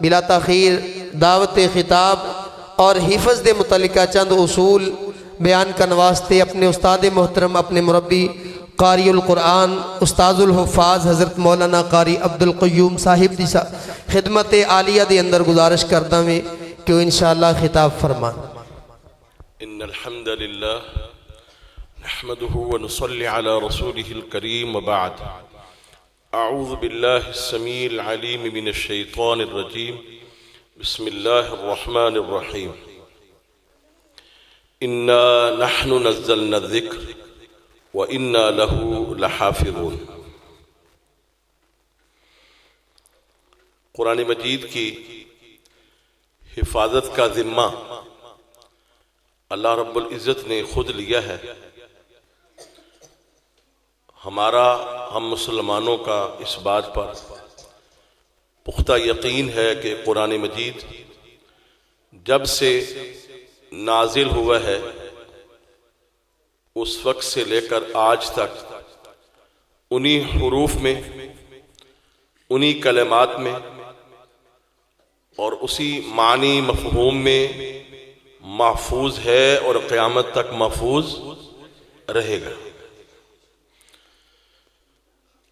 بلا تاخیر دعوت خطاب اور حفظ دے متعلقہ چند اصول بیان کرنے واسطے اپنے استاد محترم، اپنے مربی قاری القرآن استاذ الحفاظ حضرت مولانا قاری عبدالقیوم صاحب دی خدمت عالیہ دے اندر گزارش کرتا میں کہ وہ انشاءاللہ خطاب فرمان۔ ان الحمد للہ نحمده ونصلي على رسوله الكريم وبعد اعوذ باللہ السمیع العلیم من الشیطان الرجیم بسم اللہ الرحمن الرحیم انا نحن نزلنا الذکر وَإِنَّا لَهُ لَحَافِظُونَ۔ قرآن مجید کی حفاظت کا ذمہ اللہ رب العزت نے خود لیا ہے۔ ہمارا، ہم مسلمانوں کا اس بات پر پختہ یقین ہے کہ قرآن مجید جب سے نازل ہوا ہے اس وقت سے لے کر آج تک انہی حروف میں، انہی کلمات میں اور اسی معنی مفہوم میں محفوظ ہے اور قیامت تک محفوظ رہے گا۔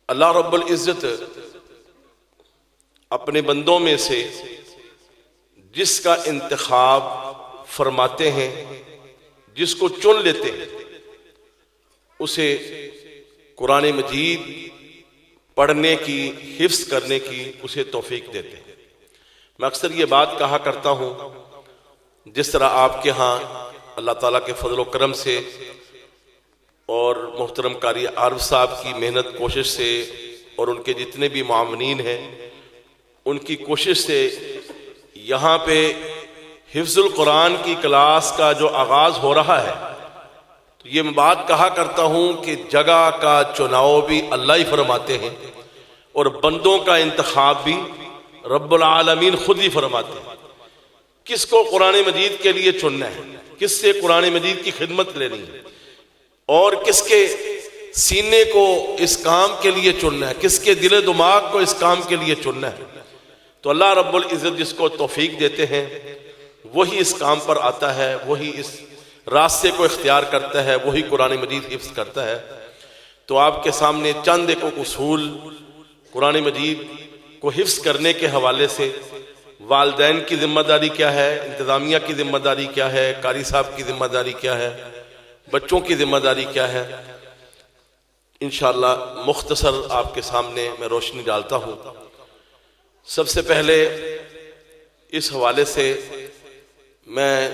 اللہ رب العزت اپنے بندوں میں سے جس کا انتخاب فرماتے ہیں، جس کو چن لیتے ہیں، اسے قرآن مجید پڑھنے کی، حفظ کرنے کی اسے توفیق دیتے ہیں۔ میں اکثر یہ بات کہا کرتا ہوں، جس طرح آپ کے ہاں اللہ تعالیٰ کے فضل و کرم سے اور محترم قاری عارف صاحب کی محنت کوشش سے اور ان کے جتنے بھی معاونین ہیں ان کی کوشش سے یہاں پہ حفظ القرآن کی کلاس کا جو آغاز ہو رہا ہے، تو یہ میں بات کہا کرتا ہوں کہ جگہ کا چناؤ بھی اللہ ہی فرماتے ہیں اور بندوں کا انتخاب بھی رب العالمین خود ہی فرماتے ہیں۔ کس کو قرآن مجید کے لیے چننا ہے، کس سے قرآن مجید کی خدمت لینی ہے اور کس کے سینے کو اس کام کے لیے چننا ہے، کس کے دل و دماغ کو اس کام کے لیے چننا ہے، تو اللہ رب العزت جس کو توفیق دیتے ہیں وہی اس کام پر آتا ہے، وہی اس راستے کو اختیار کرتا ہے، وہی قرآن مجید حفظ کرتا ہے۔ تو آپ کے سامنے چند ایک اصول قرآن مجید کو حفظ کرنے کے حوالے سے، والدین کی ذمہ داری کیا ہے، انتظامیہ کی ذمہ داری کیا ہے، قاری صاحب کی ذمہ داری کیا ہے، بچوں کی ذمہ داری کیا ہے، انشاءاللہ مختصر آپ کے سامنے میں روشنی ڈالتا ہوں۔ سب سے پہلے اس حوالے سے میں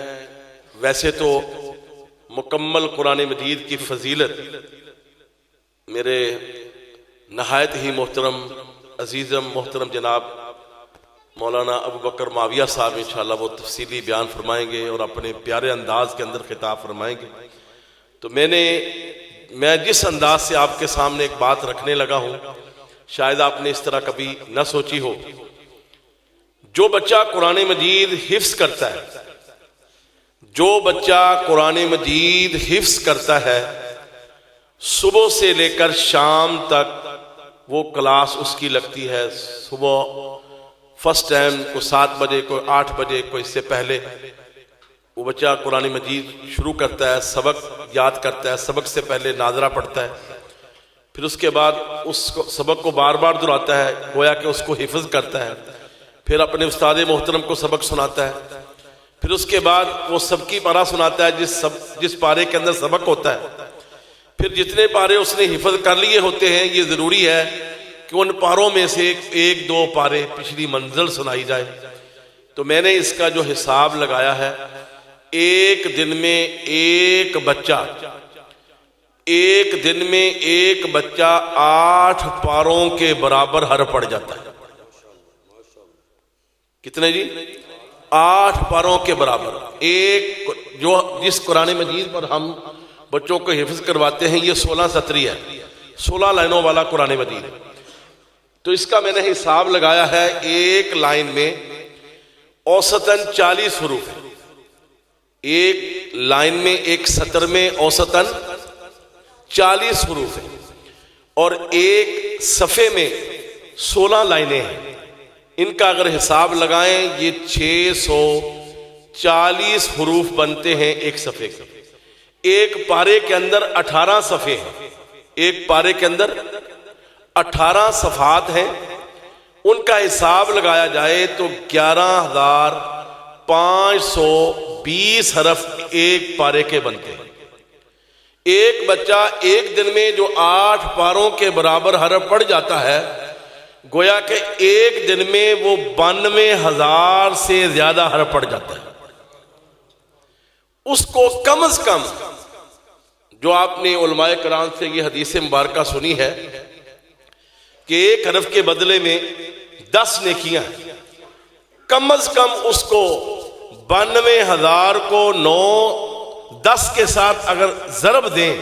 ویسے تو مکمل قرآن مجید کی فضیلت میرے نہایت ہی محترم عزیزم محترم جناب مولانا ابو بکر معاویہ صاحب انشاءاللہ وہ تفصیلی بیان فرمائیں گے اور اپنے پیارے انداز کے اندر خطاب فرمائیں گے۔ تو میں جس انداز سے آپ کے سامنے ایک بات رکھنے لگا ہوں شاید آپ نے اس طرح کبھی نہ سوچی ہو۔ جو بچہ قرآن مجید حفظ کرتا ہے، جو بچہ قرآن مجید حفظ کرتا ہے، صبح سے لے کر شام تک وہ کلاس اس کی لگتی ہے۔ صبح فرسٹ ٹائم کو 7 بجے، کوئی 8 بجے، کوئی اس سے پہلے وہ بچہ قرآن مجید شروع کرتا ہے، سبق یاد کرتا ہے، سبق سے پہلے ناظرہ پڑھتا ہے، پھر اس کے بعد اس سبق کو بار بار دہراتا ہے، گویا کہ اس کو حفظ کرتا ہے، پھر اپنے استاد محترم کو سبق سناتا ہے، پھر اس کے بعد وہ سبکی پارہ سناتا ہے جس پارے کے اندر سبق ہوتا ہے، پھر جتنے پارے اس نے حفظ کر لیے ہوتے ہیں یہ ضروری ہے کہ ان پاروں میں سے 1-2 پارے پچھلی منزل سنائی جائے۔ تو میں نے اس کا جو حساب لگایا ہے، ایک دن میں ایک بچہ 8 پاروں کے برابر حرف پڑھ جاتا ہے۔ کتنے جی؟ 8 پاروں کے برابر۔ جس قرآن مجید پر ہم بچوں کو حفظ کرواتے ہیں یہ 16 سطری ہے، 16 لائنوں والا قرآن مجید ہے۔ تو اس کا میں نے حساب لگایا ہے، ایک لائن میں اوسطاً 40 حروف ہے، ایک لائن میں ایک سطر میں اوسطاً 40 حروف ہے، اور ایک صفحے میں 16 لائنیں ہیں، ان کا اگر حساب لگائیں یہ 640 حروف بنتے ہیں ایک صفحے کے. ایک پارے کے اندر 18 صفحے ہیں. ایک پارے کے اندر 18 صفحات ہیں. ان کا حساب لگایا جائے تو 11,520 حرف ایک پارے کے بنتے ہیں. ایک بچہ ایک دن میں جو 8 پاروں کے برابر حرف پڑھ جاتا ہے، گویا کہ ایک دن میں وہ 92,000 سے زیادہ حرف پڑھ جاتا ہے. اس کو کم از کم، جو آپ نے علماء کرام سے یہ حدیث مبارکہ سنی ہے کہ ایک حرف کے بدلے میں 10 نیکیاں ہیں، کم از کم اس کو 92,000 کو 10 کے ساتھ اگر ضرب دیں،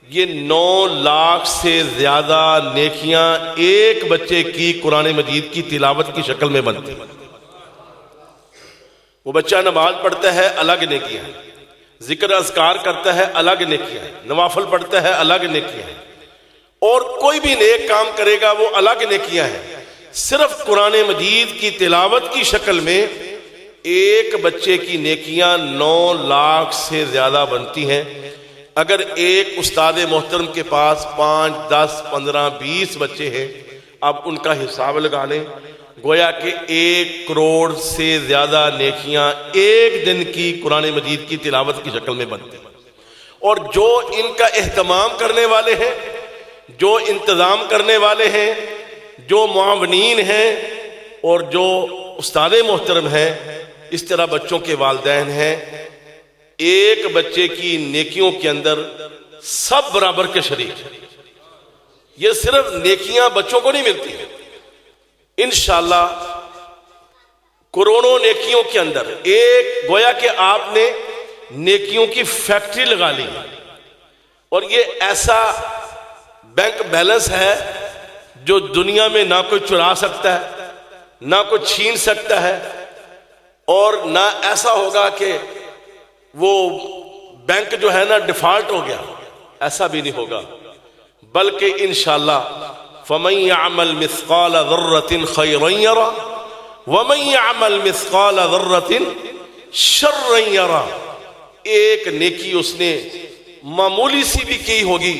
یہ 9 لاکھ سے زیادہ نیکیاں ایک بچے کی قرآن مجید کی تلاوت کی شکل میں بنتی ہیں. وہ بچہ نماز پڑھتا ہے، الگ نیکیاں ہیں. ذکر اذکار کرتا ہے، الگ نیکیاں ہیں. نوافل پڑھتا ہے، الگ نیکیاں ہیں. اور کوئی بھی نیک کام کرے گا وہ الگ نیکیاں ہیں. صرف قرآن مجید کی تلاوت کی شکل میں ایک بچے کی نیکیاں 9 لاکھ سے زیادہ بنتی ہیں. اگر ایک استاد محترم کے پاس 5, 10, 15, 20 بچے ہیں، اب ان کا حساب لگا لیں، گویا کہ 1 کروڑ سے زیادہ نیکیاں ایک دن کی قرآن مجید کی تلاوت کی شکل میں بنتی ہیں. اور جو ان کا اہتمام کرنے والے ہیں، جو انتظام کرنے والے ہیں، جو معاونین ہیں اور جو استاد محترم ہیں، اس طرح بچوں کے والدین ہیں، ایک بچے کی نیکیوں کے اندر سب برابر کے شریک ہیں. یہ صرف نیکیاں بچوں کو نہیں ملتی ہیں، انشاءاللہ کروڑوں نیکیوں کے اندر ایک، گویا کہ آپ نے نیکیوں کی فیکٹری لگا لی ہے. اور یہ ایسا بینک بیلنس ہے جو دنیا میں نہ کوئی چرا سکتا ہے، نہ کوئی چھین سکتا ہے، اور نہ ایسا ہوگا کہ وہ بینک جو ہے نا ڈیفالٹ ہو گیا، ایسا بھی نہیں ہوگا. بلکہ انشاءاللہ فَمَن يَعْمَلْ مِثْقَالَ ذَرَّةٍ خَيْرًا يَرَى وَمَن يَعْمَلْ مِثْقَالَ ذَرَّةٍ شَرًّا يَرَى. ایک نیکی اس نے معمولی سی بھی کی ہوگی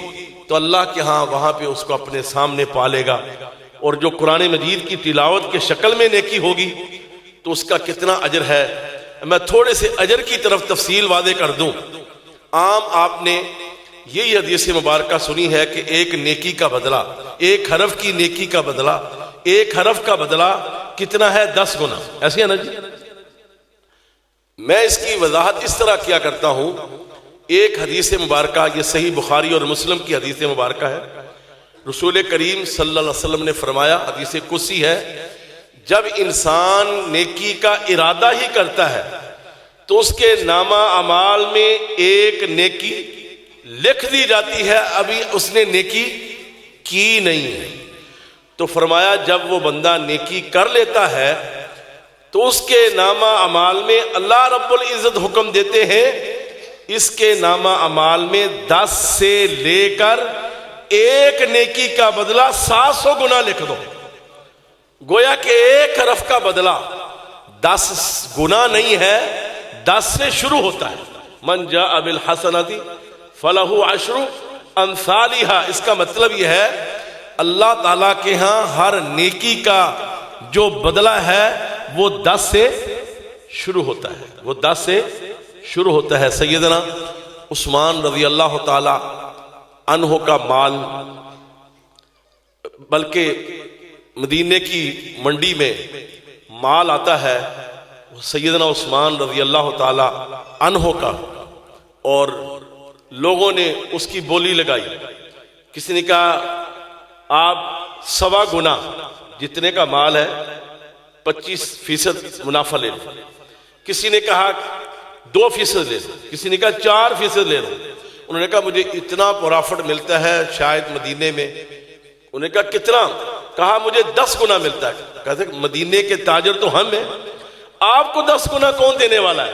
تو اللہ کے ہاں وہاں پہ اس کو اپنے سامنے پالے گا. اور جو قرآن مجید کی تلاوت کے شکل میں نیکی ہوگی تو اس کا کتنا اجر ہے. میں تھوڑے سے اجر کی طرف تفصیل واضح کر دوں. عام آپ نے یہی حدیث مبارکہ سنی ہے کہ ایک نیکی کا بدلہ، ایک حرف کی نیکی کا بدلہ، ایک حرف کا بدلہ کتنا ہے؟ 10 گنا. ایسے ہے نا جی؟ میں اس کی وضاحت اس طرح کیا کرتا ہوں. ایک حدیث مبارکہ، یہ صحیح بخاری اور مسلم کی حدیث مبارکہ ہے. رسول کریم صلی اللہ علیہ وسلم نے فرمایا، حدیث قدسی ہے، جب انسان نیکی کا ارادہ ہی کرتا ہے تو اس کے نامہ اعمال میں ایک نیکی لکھ دی جاتی ہے، ابھی اس نے نیکی کی نہیں ہے. تو فرمایا جب وہ بندہ نیکی کر لیتا ہے تو اس کے نامہ اعمال میں اللہ رب العزت حکم دیتے ہیں اس کے نامہ اعمال میں 10 سے لے کر ایک نیکی کا بدلہ 700 گنا لکھ دو. گویا کہ ایک حرف کا بدلہ 10 گنا نہیں ہے، 10 سے شروع ہوتا ہے. من جاء بالحسنۃ فلہ 10 امثالھا. اس کا مطلب یہ ہے اللہ تعالیٰ کے ہاں ہر نیکی کا جو بدلہ ہے وہ 10 سے شروع ہوتا ہے، وہ 10 سے شروع ہوتا ہے. سیدنا عثمان رضی اللہ تعالی عنہ کا مال، بلکہ مدینے کی منڈی میں مال آتا ہے سیدنا عثمان رضی اللہ تعالی عنہ کا، اور لوگوں نے اس کی بولی لگائی. کسی نے کہا آپ 1.25 گنا جتنے کا مال ہے 25% منافع لے لو. کسی نے کہا 2% لے لو، کسی نے کہا 4% لے لو. انہوں نے کہا مجھے اتنا پرافٹ ملتا ہے شاید مدینے میں. انہوں نے کہا کتنا؟ کہا مجھے 10 گنا ملتا ہے. کہتے مدینے کے تاجر تو ہم ہیں، آپ کو 10 گنا کون دینے والا ہے؟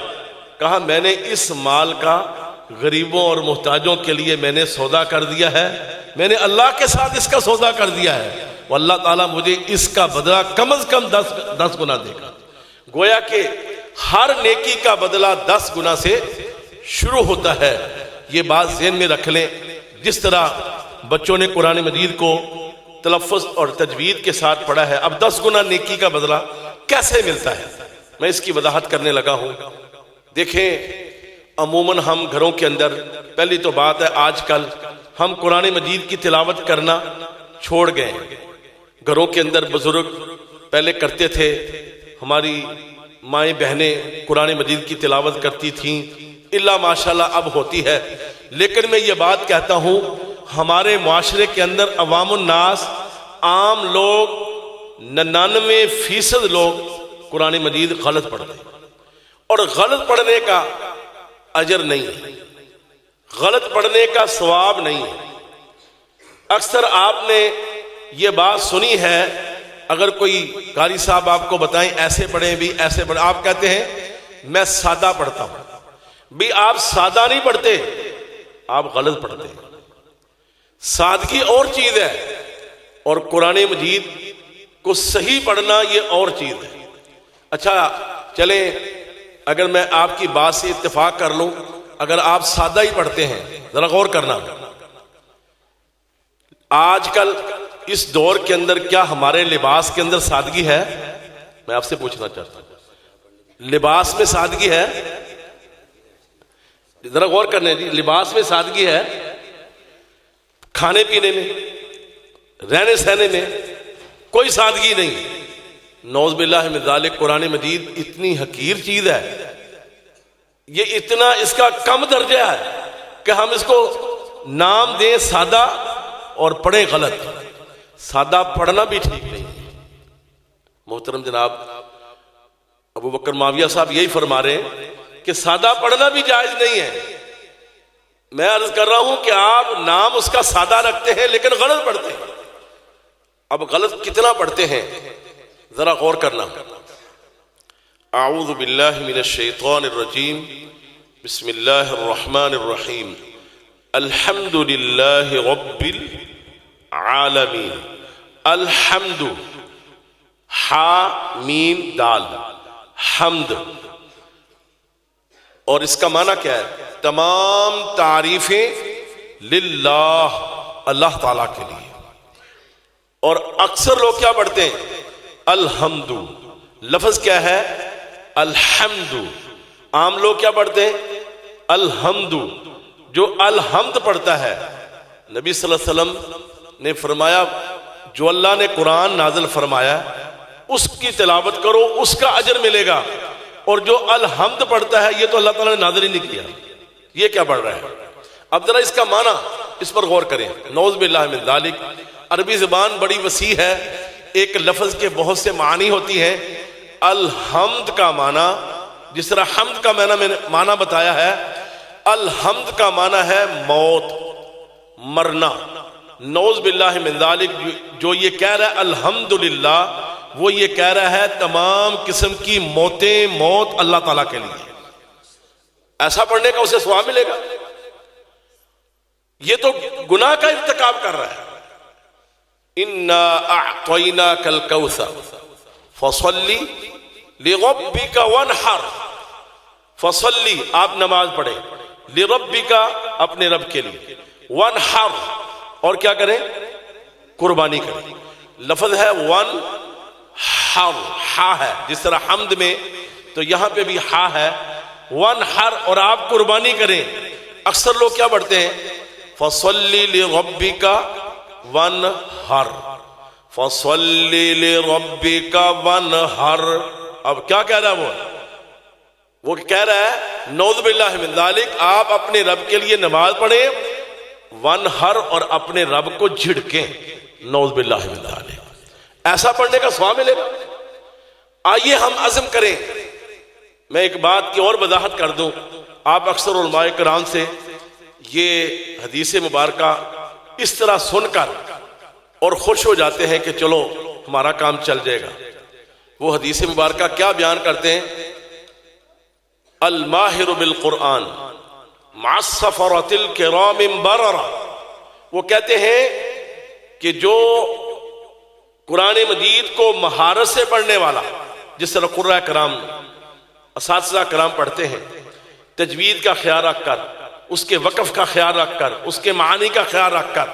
کہا میں نے اس مال کا غریبوں اور محتاجوں کے لیے میں نے سودا کر دیا ہے، میں نے اللہ کے ساتھ اس کا سودا کر دیا ہے. وہ اللہ تعالیٰ مجھے اس کا بدلہ کم از کم 10 گنا دے گا۔ گویا کہ ہر نیکی کا بدلہ 10 گنا سے شروع ہوتا ہے۔ یہ بات ذہن میں رکھ لیں۔ جس طرح بچوں نے قرآن مجید کو تلفظ اور تجوید کے ساتھ پڑھا ہے، اب 10 گنا نیکی کا بدلہ کیسے ملتا ہے، میں اس کی وضاحت کرنے لگا ہوں۔ دیکھیں، عموماً ہم گھروں کے اندر، پہلی تو بات ہے آج کل ہم قرآن مجید کی تلاوت کرنا چھوڑ گئے۔ گھروں کے اندر بزرگ پہلے کرتے تھے، ہماری مائیں بہنیں قرآن مجید کی تلاوت کرتی تھیں، اللہ ماشاءاللہ اب ہوتی ہے۔ لیکن میں یہ بات کہتا ہوں، ہمارے معاشرے کے اندر عوام الناس، عام لوگ، 99% لوگ قرآن مجید غلط پڑھتے ہیں، اور غلط پڑھنے کا اجر نہیں ہے، غلط پڑھنے کا ثواب نہیں ہے۔ اکثر آپ نے یہ بات سنی ہے، اگر کوئی قاری صاحب آپ کو بتائیں ایسے پڑھیں بھی، ایسے پڑھیں، آپ کہتے ہیں میں سادہ پڑھتا ہوں۔ بھی آپ سادہ نہیں پڑھتے، آپ غلط پڑھتے ہیں۔ سادگی اور چیز ہے، اور قرآن مجید کو صحیح پڑھنا یہ اور چیز ہے۔ اچھا چلیں، اگر میں آپ کی بات سے اتفاق کر لوں، اگر آپ سادہ ہی پڑھتے ہیں، ذرا غور کرنا، آج کل اس دور کے اندر کیا ہمارے لباس کے اندر سادگی ہے؟ میں آپ سے پوچھنا چاہتا ہوں، لباس میں سادگی ہے؟ ذرا غور کرنے جی، لباس میں سادگی ہے؟ کھانے پینے میں، رہنے سہنے میں کوئی سادگی نہیں۔ نعوذ باللہ من ذالک، قرآن مجید اتنی حقیر چیز ہے، یہ اتنا اس کا کم درجہ ہے کہ ہم اس کو نام دیں سادہ اور پڑھیں غلط۔ سادہ پڑھنا بھی ٹھیک نہیں ہے۔ محترم جناب ابو بکر معاویہ صاحب یہی فرما رہے ہیں کہ سادہ پڑھنا بھی جائز نہیں ہے۔ میں عرض کر رہا ہوں کہ آپ نام اس کا سادہ رکھتے ہیں لیکن غلط پڑھتے ہیں۔ اب غلط کتنا پڑھتے ہیں ذرا غور کرنا۔ اعوذ باللہ من الشیطان الرجیم، بسم اللہ الرحمن الرحیم، الحمد للہ رب العالمین۔ الحمد، ہا میم دال، حمد، اور اس کا معنی کیا ہے؟ تمام تعریفیں للہ، اللہ تعالیٰ کے لیے۔ اور اکثر لوگ کیا پڑھتے ہیں؟ الحمد۔ لفظ کیا ہے؟ الحمد۔ عام لوگ کیا پڑھتے ہیں؟ الحمد۔ جو الحمد پڑھتا ہے، نبی صلی اللہ علیہ وسلم نے فرمایا جو اللہ نے قرآن نازل فرمایا اس کی تلاوت کرو، اس کا اجر ملے گا، اور جو الحمد پڑھتا ہے یہ تو اللہ تعالیٰ نے نازل ہی نہیں کیا، یہ کیا پڑھ رہا ہے؟ اب ذرا اس کا معنی اس پر غور کریں۔ نعوذ باللہ من ذالک، عربی زبان بڑی وسیع ہے، ایک لفظ کے بہت سے معنی ہوتی ہیں۔ الحمد کا معنی، جس طرح حمد کا میں نے معنی بتایا ہے، الحمد کا معنی ہے موت، مرنا۔ نعوذ باللہ من ذالک، جو یہ کہہ رہا ہے الحمدللہ، وہ یہ کہہ رہا ہے تمام قسم کی موتیں، موت اللہ تعالیٰ کے لیے۔ ایسا پڑھنے کا اسے ثواب ملے گا؟ یہ تو گناہ کا ارتکاب کر رہا ہے۔ اِنَّا أَعْطَيْنَاكَ الْكَوْثَرَ فَصَلِّ لِرَبِّكَ وَانْحَرْ۔ فَصَلِّ، آپ نماز پڑھیں، لِرَبِّكَ، اپنے رب کے لیے، وَانْحَرْ، اور کیا کریں؟ قربانی کریں۔ لفظ ہے ون ہر، ہا ہے، جس طرح حمد میں تو یہاں پہ بھی ہا ہے، ون ہر، اور آپ قربانی کریں۔ اکثر لوگ کیا پڑھتے ہیں؟ فَصَلِّ لِرَبِّكَ وَانْحَرْ، فَصَلِّ لِرَبِّكَ وَانْحَرْ۔ اب کیا کہہ رہا ہے وہ کہہ رہا ہے نعوذ باللہ من ذالک، آپ اپنے رب کے لیے نماز پڑھیں، وانحر، اور اپنے رب کو جھڑکیں، نعوذ باللہ من ذالک۔ ایسا پڑھنے کا ثواب ملے گا؟ آئیے ہم عزم کریں۔ میں ایک بات کی اور وضاحت کر دوں، آپ اکثر علماء کرام سے یہ حدیث مبارکہ اس طرح سن کر اور خوش ہو جاتے ہیں کہ چلو ہمارا کام چل جائے گا۔ وہ حدیث مبارکہ کیا بیان کرتے ہیں؟ الماہر بالقرآن مع السفرۃ الکرام بررہ۔ وہ کہتے ہیں کہ جو قرآن مجید کو مہارت سے پڑھنے والا، جس طرح قراء کرام اساتذہ کرام پڑھتے ہیں، تجوید کا خیال رکھ کر، اس کے وقف کا خیال رکھ کر، اس کے معانی کا خیال رکھ کر،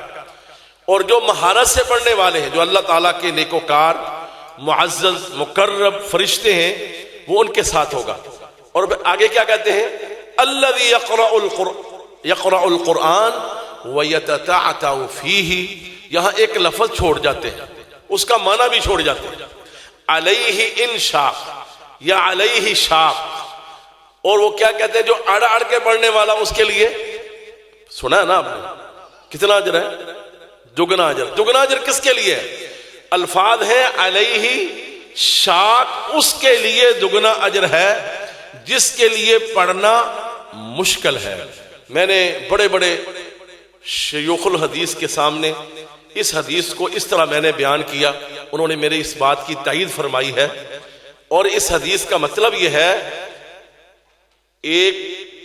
اور جو مہارت سے پڑھنے والے ہیں، جو اللہ تعالیٰ کے نیکوکار معزز مقرب فرشتے ہیں، وہ ان کے ساتھ ہوگا۔ اور آگے کیا کہتے ہیں؟ الذی یقرأ القرآن ویتتعتع فیہ، یہاں ایک لفظ چھوڑ جاتے ہیں، اس کا معنی بھی چھوڑ جاتے ہیں، علیہ انشاق یا علیہ شاق، اور وہ کیا کہتے ہیں؟ جو اڑ اڑ کے پڑھنے والا، اس کے لیے سنا ہے نا آپ نے، کتنا اجر ہے؟ دگنا اجر۔ دگنا اجر کس کے لیے ہے؟ الفاظ ہیں علیہ شاق، اس کے لیے دگنا اجر ہے جس کے لیے پڑھنا مشکل ہے۔ میں نے بڑے بڑے شیوخ الحدیث کے سامنے اس حدیث کو اس طرح میں نے بیان کیا، انہوں نے میرے اس بات کی تائید فرمائی ہے، اور اس حدیث کا مطلب یہ ہے، ایک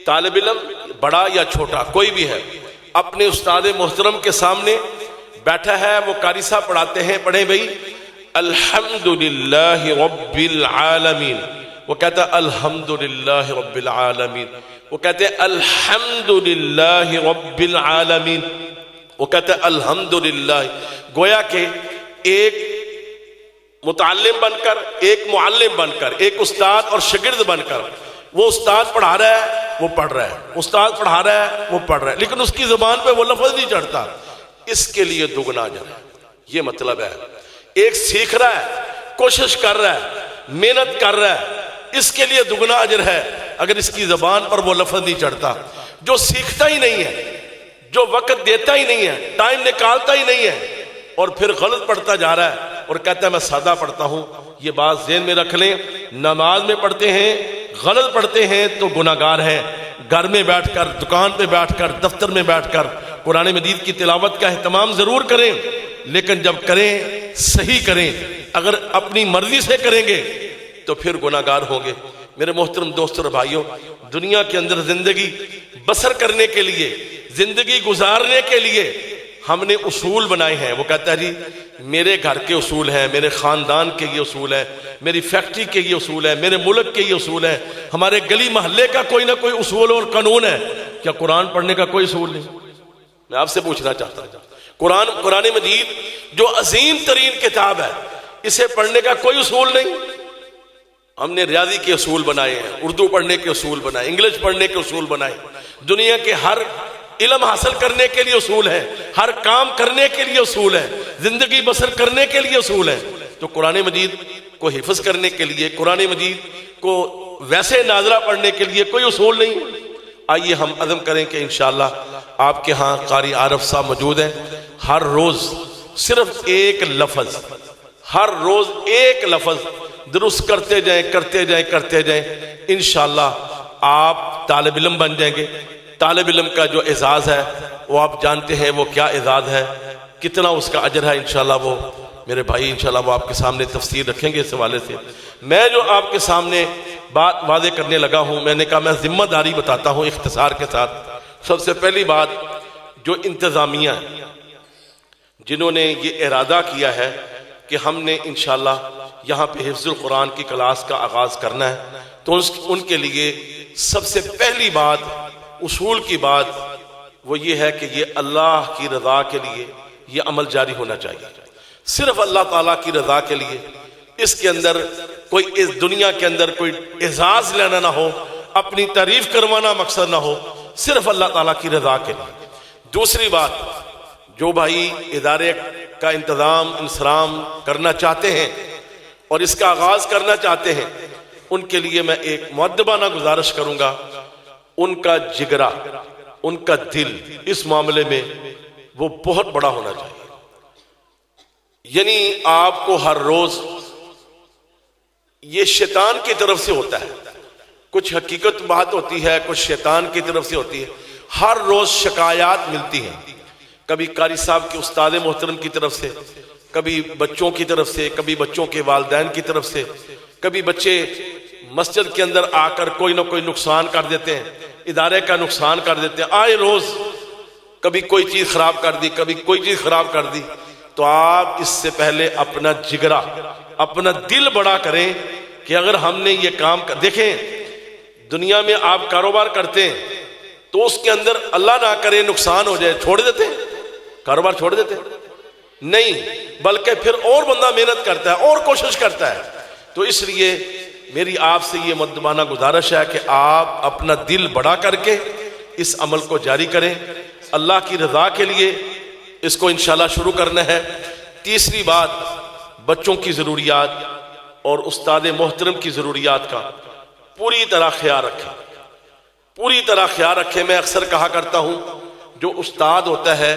طالب علم بڑا یا چھوٹا کوئی بھی ہے، اپنے استاد محترم کے سامنے بیٹھا ہے، وہ قاری صاحب پڑھاتے ہیں، پڑھیں بھئی الحمدللہ رب العالمین، وہ کہتا ہے الحمدللہ رب العالمین، وہ کہتے ہیں الحمدللہ رب العالمین، وہ کہتے ہیں الحمدللہ، گویا کہ ایک متعلم بن کر، ایک معلم بن کر، ایک استاد اور شاگرد بن کر، وہ استاد پڑھا رہا ہے، وہ پڑھ رہا ہے، استاد پڑھا رہا ہے، وہ پڑھ رہا ہے، لیکن اس کی زبان پہ وہ لفظ نہیں چڑھتا، اس کے لیے دگنا اجر ہے۔ یہ مطلب ہے، ایک سیکھ رہا ہے، کوشش کر رہا ہے، محنت کر رہا ہے، اس کے لیے دگنا اجر ہے اگر اس کی زبان پر وہ لفظ نہیں چڑھتا۔ جو سیکھتا ہی نہیں ہے، جو وقت دیتا ہی نہیں ہے، ٹائم نکالتا ہی نہیں ہے، اور پھر غلط پڑھتا جا رہا ہے اور کہتا ہے میں سادہ پڑھتا ہوں، یہ بات ذہن میں رکھ لیں، نماز میں پڑھتے ہیں، غلط پڑھتے ہیں تو گناہگار ہیں، گھر میں بیٹھ کر، دکان پہ بیٹھ کر، دفتر میں بیٹھ کر قرآن مجید کی تلاوت کا اہتمام ضرور کریں، لیکن جب کریں صحیح کریں، اگر اپنی مرضی سے کریں گے تو پھر گناہگار ہوں گے۔ میرے محترم دوستوں اور بھائیوں، دنیا کے اندر زندگی بسر کرنے کے لیے، زندگی گزارنے کے لیے ہم نے اصول بنائے ہیں۔ وہ کہتا ہے جی میرے گھر کے اصول ہیں، میرے خاندان کے یہ اصول ہیں، میری فیکٹری کے یہ اصول ہیں، میرے ملک کے یہ اصول ہیں، ہمارے گلی محلے کا کوئی نہ کوئی اصول اور قانون ہے۔ کیا قرآن پڑھنے کا کوئی اصول نہیں؟ میں آپ سے پوچھنا چاہتا ہوں، قرآن مجید جو عظیم ترین کتاب ہے، اسے پڑھنے کا کوئی اصول نہیں؟ ہم نے ریاضی کے اصول بنائے ہیں، اردو پڑھنے کے اصول بنائے، انگلش پڑھنے کے اصول بنائے، دنیا کے ہر علم حاصل کرنے کے لیے اصول ہے، ہر کام کرنے کے لیے اصول ہے، زندگی بسر کرنے کے لیے اصول ہے۔ تو قرآن مجید کو حفظ کرنے کے لیے، قرآن مجید کو ویسے ناظرہ پڑھنے کے لیے کوئی اصول نہیں۔ آئیے ہم عزم کریں کہ انشاءاللہ آپ کے ہاں قاری عارف صاحب موجود ہیں، ہر روز صرف ایک لفظ، ہر روز ایک لفظ درست کرتے جائیں، کرتے جائیں، کرتے جائیں، انشاءاللہ آپ طالب علم بن جائیں گے۔ طالب علم کا جو اعزاز ہے وہ آپ جانتے ہیں وہ کیا اعزاز ہے، کتنا اس کا اجر ہے، انشاءاللہ وہ میرے بھائی انشاءاللہ وہ آپ کے سامنے تفسیر رکھیں گے اس حوالے سے۔ میں جو آپ کے سامنے بات واضح کرنے لگا ہوں، میں نے کہا میں ذمہ داری بتاتا ہوں اختصار کے ساتھ۔ سب سے پہلی بات، جو انتظامیہ جنہوں نے یہ ارادہ کیا ہے کہ ہم نے انشاءاللہ یہاں پہ حفظ القرآن کی کلاس کا آغاز کرنا ہے، تو ان کے لیے سب سے پہلی بات، اصول کی بات وہ یہ ہے کہ یہ اللہ کی رضا کے لیے یہ عمل جاری ہونا چاہیے، صرف اللہ تعالیٰ کی رضا کے لیے۔ اس کے اندر کوئی، اس دنیا کے اندر کوئی اعزاز لینا نہ ہو، اپنی تعریف کروانا مقصد نہ ہو، صرف اللہ تعالیٰ کی رضا کے لیے۔ دوسری بات، جو بھائی ادارے کا انتظام انصرام کرنا چاہتے ہیں اور اس کا آغاز کرنا چاہتے ہیں، ان کے لیے میں ایک مؤدبانہ گزارش کروں گا، ان کا جگرا، ان کا دل اس معاملے میں وہ بہت بڑا ہونا چاہیے۔ یعنی آپ کو ہر روز، یہ شیطان کی طرف سے ہوتا ہے، کچھ حقیقت بات ہوتی ہے، کچھ شیطان کی طرف سے ہوتی ہے، ہر روز شکایات ملتی ہیں، کبھی قاری صاحب کے استاد محترم کی طرف سے، کبھی بچوں کی طرف سے، کبھی بچوں کے والدین کی طرف سے، کبھی بچے مسجد کے اندر آ کر کوئی نہ کوئی نقصان کر دیتے ہیں، ادارے کا نقصان کر دیتے ہیں، آئے روز کبھی کوئی چیز خراب کر دی، کبھی کوئی چیز خراب کر دی۔ تو آپ اس سے پہلے اپنا جگرا، اپنا دل بڑا کریں کہ اگر ہم نے یہ کام دیکھیں دنیا میں آپ کاروبار کرتے ہیں تو اس کے اندر اللہ نہ کرے نقصان ہو جائے چھوڑ دیتے ہیں، کاروبار چھوڑ دیتے ہیں؟ نہیں، بلکہ پھر اور بندہ محنت کرتا ہے اور کوشش کرتا ہے۔ تو اس لیے میری آپ سے یہ مؤدبانہ گزارش ہے کہ آپ اپنا دل بڑا کر کے اس عمل کو جاری کریں، اللہ کی رضا کے لیے اس کو انشاءاللہ شروع کرنا ہے۔ تیسری بات، بچوں کی ضروریات اور استاد محترم کی ضروریات کا پوری طرح خیال رکھیں، پوری طرح خیال رکھیں۔ میں اکثر کہا کرتا ہوں جو استاد ہوتا ہے،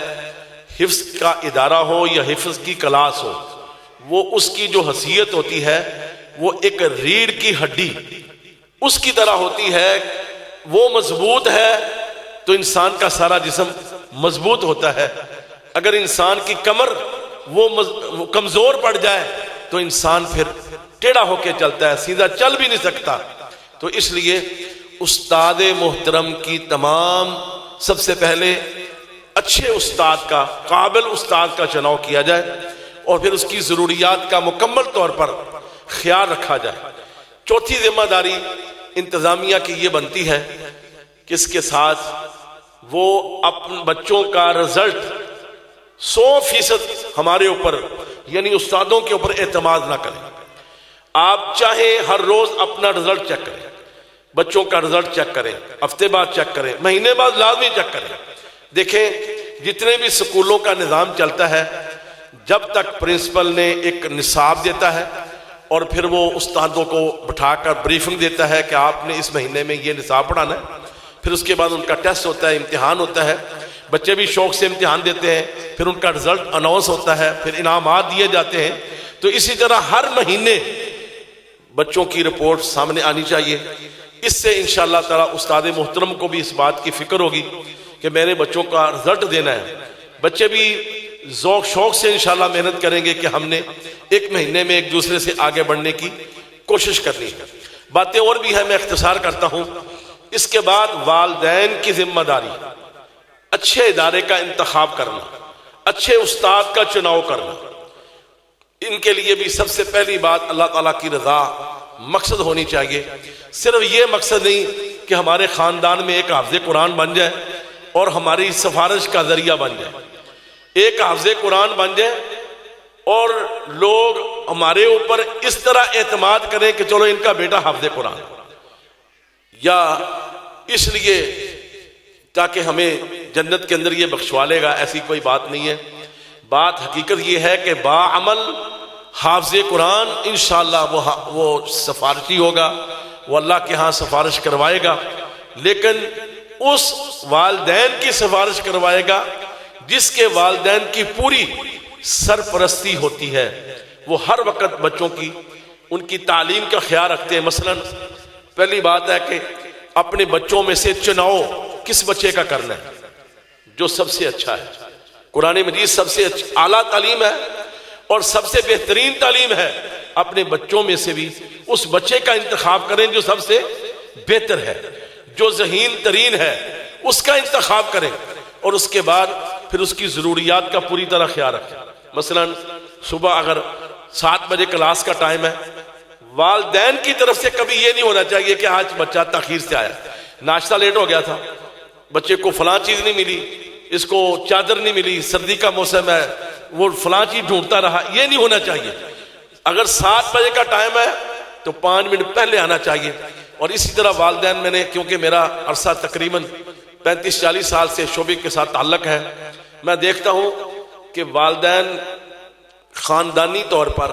حفظ کا ادارہ ہو یا حفظ کی کلاس ہو، وہ اس کی جو حیثیت ہوتی ہے وہ ایک ریڑھ کی ہڈی اس کی طرح ہوتی ہے، وہ مضبوط ہے تو انسان کا سارا جسم مضبوط ہوتا ہے۔ اگر انسان کی کمر وہ کمزور پڑ جائے تو انسان پھر ٹیڑھا ہو کے چلتا ہے، سیدھا چل بھی نہیں سکتا۔ تو اس لیے استاد محترم کی تمام، سب سے پہلے اچھے استاد کا، قابل استاد کا چناؤ کیا جائے اور پھر اس کی ضروریات کا مکمل طور پر خیال رکھا جائے۔ چوتھی ذمہ داری انتظامیہ کی یہ بنتی ہے کہ اس کے ساتھ وہ اپنے بچوں کا رزلٹ 100% ہمارے اوپر یعنی استادوں کے اوپر اعتماد نہ کریں۔ آپ چاہیں ہر روز اپنا رزلٹ چیک کریں، بچوں کا رزلٹ چیک کریں، ہفتے بعد چیک کریں، مہینے بعد لازمی چیک کریں۔ دیکھیں جتنے بھی سکولوں کا نظام چلتا ہے، جب تک پرنسپل نے ایک نصاب دیتا ہے اور پھر وہ استادوں کو بٹھا کر بریفنگ دیتا ہے کہ آپ نے اس مہینے میں یہ نصاب پڑھانا ہے، پھر اس کے بعد ان کا ٹیسٹ ہوتا ہے، امتحان ہوتا ہے، بچے بھی شوق سے امتحان دیتے ہیں، پھر ان کا رزلٹ اناؤنس ہوتا ہے، پھر انعامات دیے جاتے ہیں۔ تو اسی طرح ہر مہینے بچوں کی رپورٹ سامنے آنی چاہیے۔ اس سے انشاءاللہ تعالی استاد محترم کو بھی اس بات کی فکر ہوگی کہ میں نے بچوں کا رزلٹ دینا ہے۔ بچے بھی ذوق شوق سے انشاءاللہ محنت کریں گے کہ ہم نے ایک مہینے میں ایک دوسرے سے آگے بڑھنے کی کوشش کرنی ہے۔ باتیں اور بھی ہیں، میں اختصار کرتا ہوں۔ اس کے بعد والدین کی ذمہ داری، اچھے ادارے کا انتخاب کرنا، اچھے استاد کا چناؤ کرنا۔ ان کے لیے بھی سب سے پہلی بات اللہ تعالیٰ کی رضا مقصد ہونی چاہیے۔ صرف یہ مقصد نہیں کہ ہمارے خاندان میں ایک حافظ قرآن بن جائے اور ہماری سفارش کا ذریعہ بن جائے، ایک حافظ قرآن بن جائے اور لوگ ہمارے اوپر اس طرح اعتماد کریں کہ چلو ان کا بیٹا حافظ قرآن، یا اس لیے تاکہ ہمیں جنت کے اندر یہ بخشوا لے گا، ایسی کوئی بات نہیں ہے۔ بات حقیقت یہ ہے کہ باعمل حافظ قرآن انشاءاللہ وہ سفارشی ہوگا، وہ اللہ کے ہاں سفارش کروائے گا، لیکن اس والدین کی سفارش کروائے گا جس کے والدین کی پوری سرپرستی ہوتی ہے، وہ ہر وقت بچوں کی ان کی تعلیم کا خیال رکھتے ہیں۔ مثلا پہلی بات ہے کہ اپنے بچوں میں سے چناؤ کس بچے کا کرنا ہے جو سب سے اچھا ہے۔ قرآن مجید سب سے اعلیٰ تعلیم ہے اور سب سے بہترین تعلیم ہے۔ اپنے بچوں میں سے بھی اس بچے کا انتخاب کریں جو سب سے بہتر ہے، جو ذہین ترین ہے، اس کا انتخاب کریں، اور اس کے بعد پھر اس کی ضروریات کا پوری طرح خیال رکھیں۔ مثلا صبح اگر 7 بجے کلاس کا ٹائم ہے، والدین کی طرف سے کبھی یہ نہیں ہونا چاہیے کہ آج بچہ تاخیر سے آیا، ناشتہ لیٹ ہو گیا تھا، بچے کو فلاں چیز نہیں ملی، اس کو چادر نہیں ملی، سردی کا موسم ہے، وہ فلاں چیز ڈھونڈتا رہا، یہ نہیں ہونا چاہیے۔ اگر 7 بجے کا ٹائم ہے تو 5 منٹ پہلے آنا چاہیے۔ اور اسی طرح والدین، میں نے کیونکہ میرا عرصہ تقریباً 35-40 سال سے شعبے کے ساتھ تعلق ہے، میں دیکھتا ہوں کہ والدین خاندانی طور پر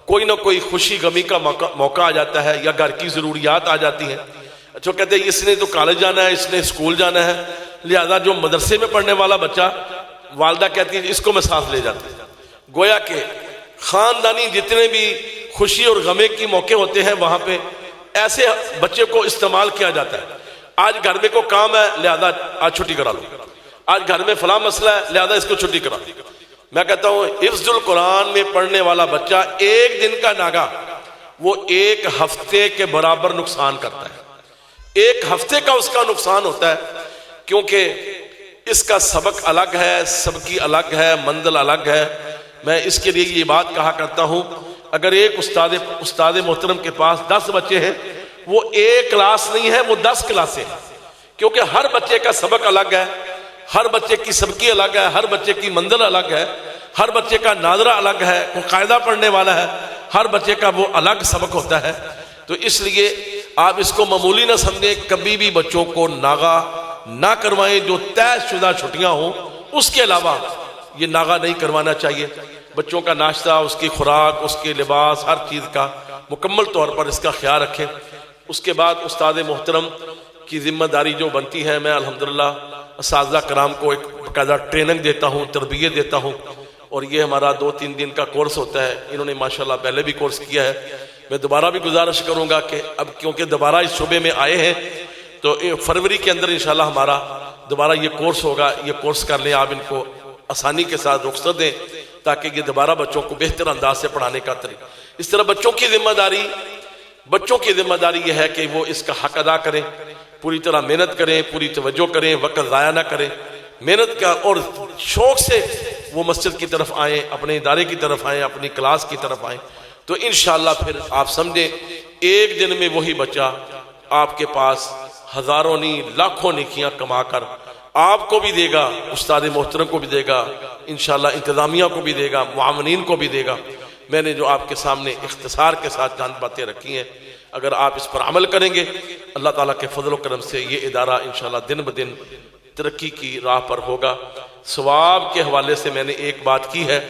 کوئی نہ کوئی خوشی غمی کا موقع آ جاتا ہے یا گھر کی ضروریات آ جاتی ہیں، جو کہتے ہیں اس نے تو کالج جانا ہے، اس نے اسکول جانا ہے، لہذا جو مدرسے میں پڑھنے والا بچہ، والدہ کہتی ہے اس کو میں ساتھ لے جاتا ہوں۔ گویا کہ خاندانی جتنے بھی خوشی اور غمے کی موقع ہوتے ہیں وہاں پہ ایسے بچے کو استعمال کیا جاتا ہے۔ آج گھر میں کو کام ہے لہذا آج چھٹی کرا لو، آج گھر میں فلاں مسئلہ ہے لہذا اس کو چھٹی کرا لو۔ میں کہتا ہوں حفظ القرآن میں پڑھنے والا بچہ ایک دن کا ناگا وہ 1 ہفتے کے برابر نقصان کرتا ہے، 1 ہفتے کا اس کا نقصان ہوتا ہے، کیونکہ اس کا سبق الگ ہے، سب کی الگ ہے، منزل الگ ہے، میں اس کے لیے یہ بات کہا کرتا ہوں، اگر ایک استاد محترم کے پاس 10 بچے ہیں، وہ ایک کلاس نہیں ہے، وہ 10 کلاسیں ہیں، کیونکہ ہر بچے کا سبق الگ ہے، ہر بچے کی سبقی الگ ہے، ہر بچے کی منزل الگ ہے، ہر بچے کا ناظرہ الگ ہے، وہ قاعدہ پڑھنے والا ہے، ہر بچے کا وہ الگ سبق ہوتا ہے۔ تو اس لیے آپ اس کو معمولی نہ سمجھیں، کبھی بھی بچوں کو ناغہ نہ کروائیں، جو طے شدہ چھٹیاں ہوں اس کے علاوہ یہ ناغہ نہیں کروانا چاہیے۔ بچوں کا ناشتہ، اس کی خوراک، اس کے لباس، ہر چیز کا مکمل طور پر اس کا خیال رکھیں۔ اس کے بعد استاد محترم کی ذمہ داری جو بنتی ہے، میں الحمدللہ اساتذہ کرام کو ایک باقاعدہ ٹریننگ دیتا ہوں، تربیت دیتا ہوں، اور یہ ہمارا 2-3 دن کا کورس ہوتا ہے۔ انہوں نے ماشاءاللہ پہلے بھی کورس کیا ہے، میں دوبارہ بھی گزارش کروں گا کہ اب کیونکہ دوبارہ اس شعبے میں آئے ہیں تو فروری کے اندر انشاءاللہ ہمارا دوبارہ یہ کورس ہوگا، یہ کورس کر لیں، آپ ان کو آسانی کے ساتھ رخصت دیں تاکہ یہ دوبارہ بچوں کو بہتر انداز سے پڑھانے کا طریقہ۔ اس طرح بچوں کی ذمہ داری یہ ہے کہ وہ اس کا حق ادا کریں، پوری طرح محنت کریں، پوری توجہ کریں، وقت ضائع نہ کریں، محنت کا اور شوق سے وہ مسجد کی طرف آئیں، اپنے ادارے کی طرف آئیں، اپنی کلاس کی طرف آئیں، تو انشاءاللہ پھر آپ سمجھیں ایک دن میں وہی بچہ آپ کے پاس ہزاروں نہیں لاکھوں نیکیاں کما کر آپ کو بھی دے گا، استاد محترم کو بھی دے گا، انشاءاللہ انتظامیہ کو بھی دے گا، معاونین کو بھی دے گا۔ میں نے جو آپ کے سامنے اختصار کے ساتھ چند باتیں رکھی ہیں، اگر آپ اس پر عمل کریں گے، اللہ تعالیٰ کے فضل و کرم سے یہ ادارہ انشاءاللہ دن بدن ترقی کی راہ پر ہوگا۔ ثواب کے حوالے سے میں نے ایک بات کی ہے،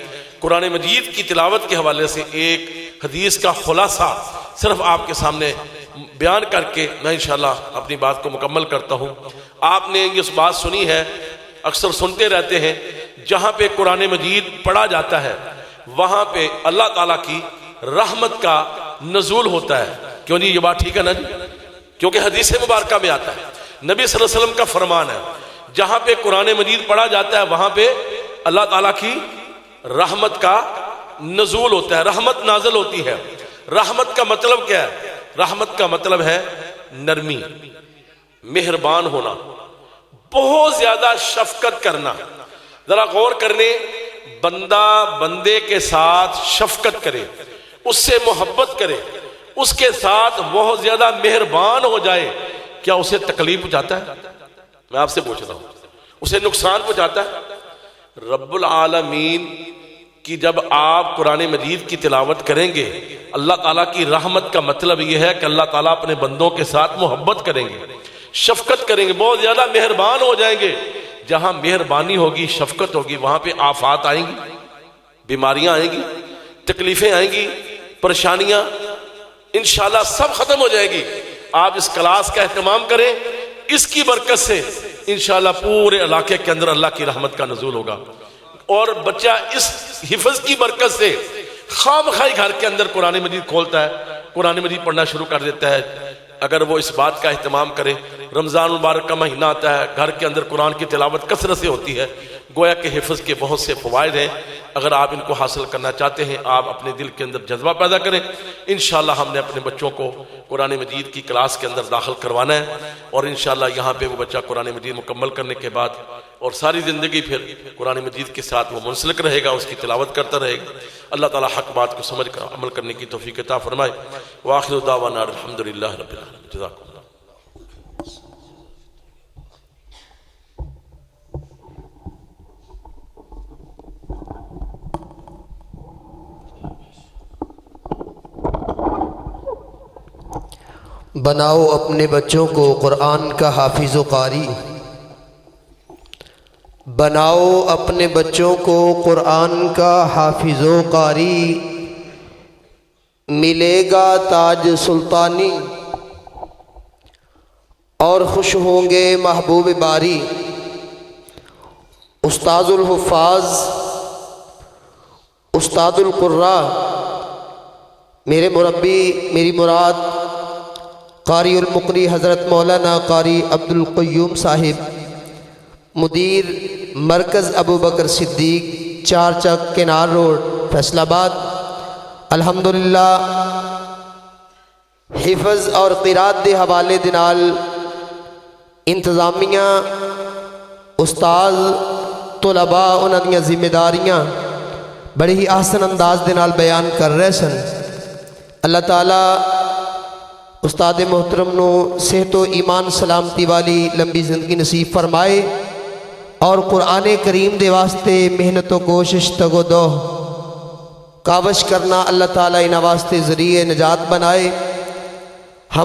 قرآن مجید کی تلاوت کے حوالے سے ایک حدیث کا خلاصہ صرف آپ کے سامنے بیان کر کے میں انشاءاللہ اپنی بات کو مکمل کرتا ہوں۔ آپ نے یہ بات سنی ہے، اکثر سنتے رہتے ہیں، جہاں پہ قرآن مجید پڑھا جاتا ہے وہاں پہ اللہ تعالیٰ کی رحمت کا نزول ہوتا ہے۔ کیوں نہیں؟ یہ بات ٹھیک ہے نا جی؟ کیونکہ حدیث مبارکہ میں آتا ہے، نبی صلی اللہ علیہ وسلم کا فرمان ہے، جہاں پہ قرآن مجید پڑھا جاتا ہے وہاں پہ اللہ تعالیٰ کی رحمت کا نزول ہوتا ہے، رحمت نازل ہوتی ہے۔ رحمت کا مطلب کیا ہے؟ رحمت کا مطلب ہے نرمی، مہربان ہونا، بہت زیادہ شفقت کرنا۔ ذرا غور کرنے، بندہ بندے کے ساتھ شفقت کرے، اس سے محبت کرے، اس کے ساتھ بہت زیادہ مہربان ہو جائے، کیا اسے تکلیف پہنچاتا ہے؟ میں آپ سے پوچھ رہا ہوں، اسے نقصان پہنچاتا ہے؟ رب العالمین کی جب آپ قرآن مجید کی تلاوت کریں گے، اللہ تعالیٰ کی رحمت کا مطلب یہ ہے کہ اللہ تعالیٰ اپنے بندوں کے ساتھ محبت کریں گے، شفقت کریں گے، بہت زیادہ مہربان ہو جائیں گے۔ جہاں مہربانی ہوگی، شفقت ہوگی، وہاں پہ آفات آئیں گی، بیماریاں آئیں گی، تکلیفیں آئیں گی، پریشانیاں انشاءاللہ سب ختم ہو جائے گی۔ آپ اس کلاس کا اہتمام کریں، اس کی برکت سے انشاءاللہ پورے علاقے کے اندر اللہ کی رحمت کا نزول ہوگا، اور بچہ اس حفظ کی برکت سے خامخواہ گھر کے اندر قرآن مجید کھولتا ہے، قرآن مجید پڑھنا شروع کر دیتا ہے۔ اگر وہ اس بات کا اہتمام کرے، رمضان مبارک کا مہینہ آتا ہے، گھر کے اندر قرآن کی تلاوت کثرت سے ہوتی ہے، گویا کہ حفظ کے بہت سے فوائد ہیں۔ اگر آپ ان کو حاصل کرنا چاہتے ہیں، آپ اپنے دل کے اندر جذبہ پیدا کریں، انشاءاللہ ہم نے اپنے بچوں کو قرآن مجید کی کلاس کے اندر داخل کروانا ہے، اور انشاءاللہ یہاں پہ وہ بچہ قرآن مجید مکمل کرنے کے بعد اور ساری زندگی پھر قرآن مجید کے ساتھ وہ منسلک رہے گا، اس کی تلاوت کرتا رہے گا۔ اللہ تعالیٰ حق بات کو سمجھ کر عمل کرنے کی توفیق عطا فرمائے۔ وآخر دعوانا الحمدللہ رب العالمین۔ جزاکم اللہ۔ بناؤ اپنے بچوں کو قرآن کا حافظ و قاری، بناؤ اپنے بچوں کو قرآن کا حافظ و قاری، ملے گا تاج سلطانی اور خوش ہوں گے محبوب باری۔ استاذ الحفاظ، استاد القراء، میرے مربی، میری مراد قاری المقری حضرت مولانا قاری عبد القیوم صاحب، مدیر مرکز ابو بکر صدیق، 4 چک کنار روڈ، فیصل آباد۔ الحمدللہ حفظ اور قرات دے حوالے دے نال انتظامیہ، استاد، طلباء، انہاں دیاں ذمہ داریاں بڑے ہی آسن انداز دے نال بیان کر رہے سن۔ اللہ تعالیٰ استاد محترم نو صحت و ایمان سلامتی والی لمبی زندگی نصیب فرمائے اور قرآن کریم دے واسطے محنت و کوشش تگ و دو کاوش کرنا اللہ تعالیٰ انہاں واسطے ذریعہ نجات بنائے۔